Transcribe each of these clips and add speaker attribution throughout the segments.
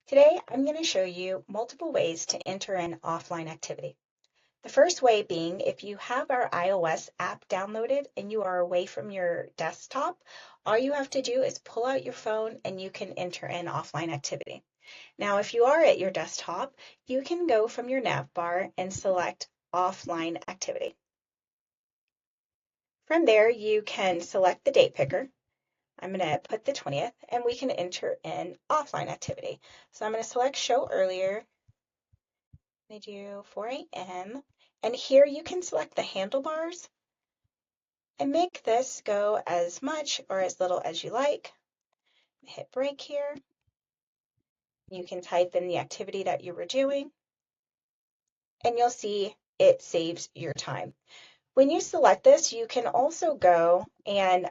Speaker 1: Today, I'm going to show you multiple ways to enter an offline activity. The first way being if you have our iOS app downloaded and you are away from your desktop, all you have to do is pull out your phone and you can enter an offline activity. Now, if you are at your desktop, you can go from your nav bar and select offline activity. From there, you can select the date picker. I'm going to put the 20th and we can enter in offline activity. So I'm going to select show earlier. I do 4 a.m. And here you can select the handlebars and make this go as much or as little as you like. Hit break here. You can type in the activity that you were doing and you'll see it saves your time. When you select this, you can also go and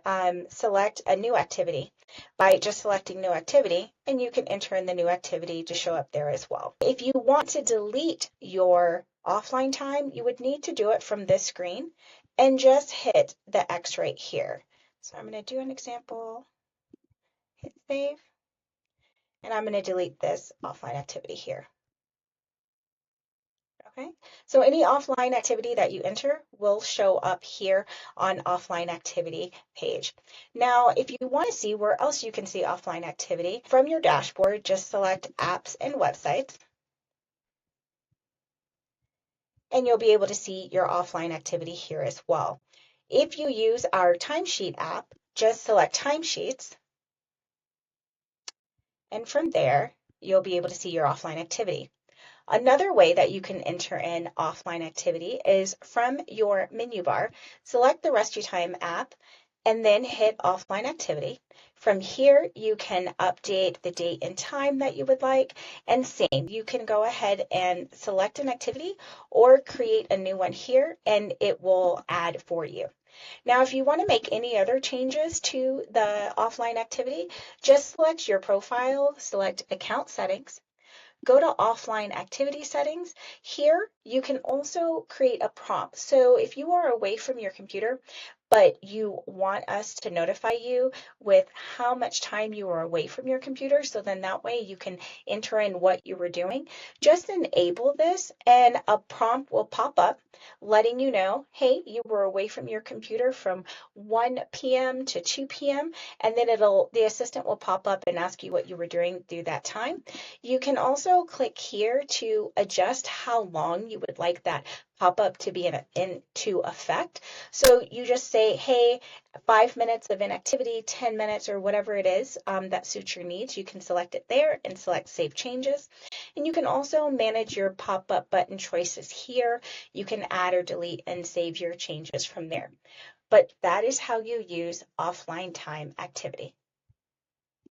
Speaker 1: select a new activity by just selecting new activity, and you can enter in the new activity to show up there as well. If you want to delete your offline time, you would need to do it from this screen and just hit the X right here. So I'm going to do an example, hit save, and I'm going to delete this offline activity here. Okay, so any offline activity that you enter will show up here on offline activity page. Now, if you want to see where else you can see offline activity, from your dashboard, just select apps and websites, and you'll be able to see your offline activity here as well. If you use our timesheet app, just select timesheets, and from there, you'll be able to see your offline activity. Another way that you can enter in offline activity is from your menu bar, select the Rescue Time app, and then hit offline activity. From here, you can update the date and time that you would like, and same, you can go ahead and select an activity or create a new one here, and it will add for you. Now, if you want to make any other changes to the offline activity, just select your profile, select account settings, go to offline activity settings. Here, you can also create a prompt. So if you are away from your computer, but you want us to notify you with how much time you are away from your computer, so then that way you can enter in what you were doing, just enable this and a prompt will pop up letting you know, hey, you were away from your computer from 1 p.m. to 2 p.m. and then the assistant will pop up and ask you what you were doing through that time. You can also click here to adjust how long you would like that pop-up to be into effect. So you just say, hey, 5 minutes of inactivity, 10 minutes, or whatever it is that suits your needs. You can select it there and select Save Changes. And you can also manage your pop-up button choices here. You can add or delete and save your changes from there. But that is how you use offline time activity.